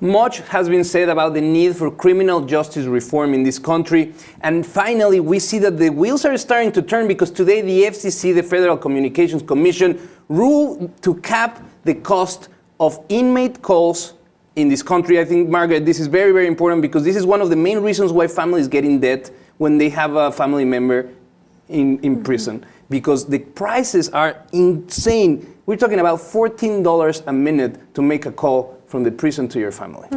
much has been said about the need for criminal justice reform in this country. And finally, we see that the wheels are starting to turn because today the FCC, the Federal Communications Commission, ruled to cap the cost of inmate calls in this country. I think, Margaret, this is very, very important because this is one of the main reasons why families get in debt when they have a family member in prison, because the prices are insane. We're talking about $14 a minute to make a call from the prison to your family.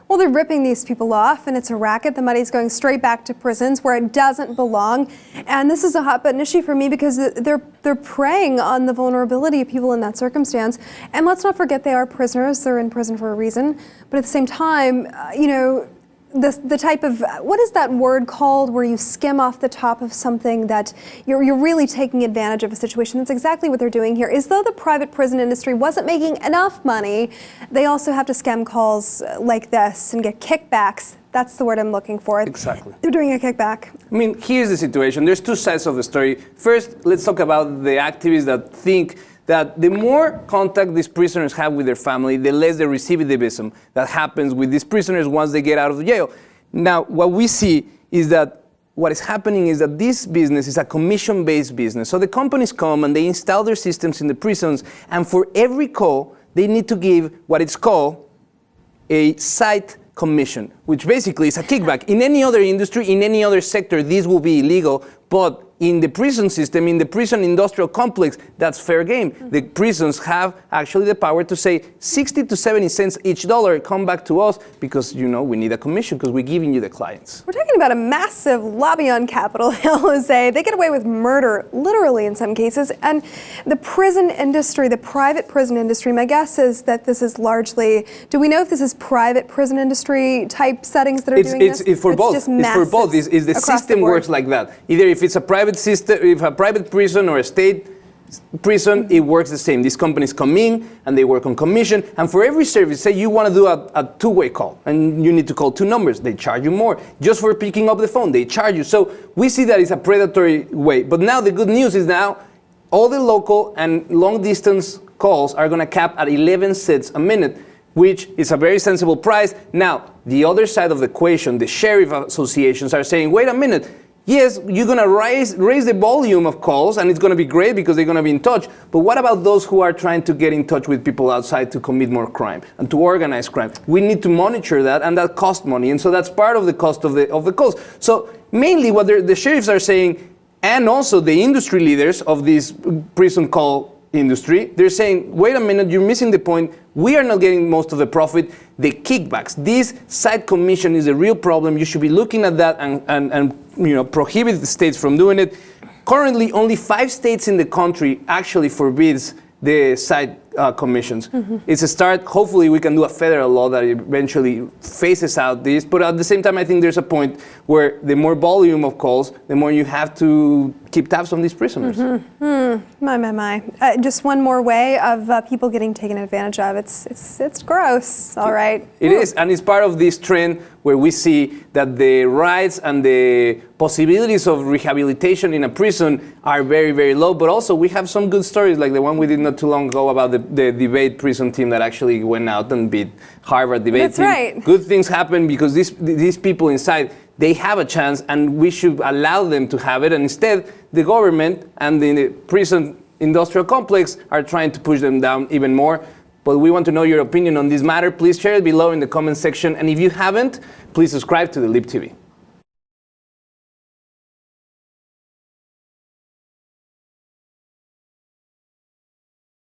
Well, they're ripping these people off, and it's a racket. The money's going straight back to prisons where it doesn't belong. And this is a hot button issue for me because they're preying on the vulnerability of people in that circumstance. And let's not forget they are prisoners. They're in prison for a reason. But at the same time, you know, the type of, what is that word called, where you skim off the top of something that you're really taking advantage of a situation. That's exactly what they're doing here. Is though the private prison industry wasn't making enough money, they also have to scam calls like this and get kickbacks. That's the word I'm looking for. Exactly. They're doing a kickback. I mean, here's the situation. There's two sides of the story. First, let's talk about the activists that think that the more contact these prisoners have with their family, the less the recidivism that happens with these prisoners once they get out of jail. Now, what we see is that what is happening is that this business is a commission-based business. So the companies come and they install their systems in the prisons, and for every call, they need to give what is called a site commission, which basically is a kickback. In any other industry, in any other sector, this will be illegal, but in the prison system, in the prison industrial complex, that's fair game. The prisons have actually the power to say 60 to 70 cents each dollar come back to us because, you know, we need a commission because we're giving you the clients. We're talking about a massive lobby on Capitol Hill, Jose. They get away with murder, literally in some cases. And the prison industry, the private prison industry, my guess is that this is largely, do we know if this is private prison industry type settings that are doing this? It's for both. It's for both. The system works like that. Either if it's a private system, if a private prison or a state prison, it works the same. These companies come in and they work on commission, and for every service, say you want to do a two-way call and you need to call two numbers, they charge you more. Just for picking up the phone, they charge you. So we see that it's a predatory way. But now the good news is now all the local and long distance calls are going to cap at 11 cents a minute, which is a very sensible price. Now, the other side of the equation, the sheriff associations are saying, wait a minute, yes, you're going to raise the volume of calls, and it's going to be great because they're going to be in touch. But what about those who are trying to get in touch with people outside to commit more crime and to organize crime? We need to monitor that, and that costs money. And so that's part of the cost of the calls. So mainly what the sheriffs are saying, and also the industry leaders of this prison call industry, they're saying, wait a minute, you're missing the point. We are not getting most of the profit. The kickbacks, this side commission is a real problem. You should be looking at that and prohibit the states from doing it. Currently, only 5 states in the country actually forbids the side commissions. It's a start. Hopefully we can do a federal law that eventually phases out this, but at the same time I think there's a point where the more volume of calls, the more you have to keep tabs on these prisoners. My. Just one more way of people getting taken advantage of. It's gross, all right. It is, and it's part of this trend where we see that the rights and the possibilities of rehabilitation in a prison are very, very low, but also we have some good stories like the one we did not too long ago about the debate prison team that actually went out and beat Harvard debate team. Right. Good things happen because these people inside, they have a chance and we should allow them to have it, and instead the government and the prison industrial complex are trying to push them down even more. But we want to know your opinion on this matter. Please share it below in the comment section, and if you haven't, please subscribe to the Lib TV.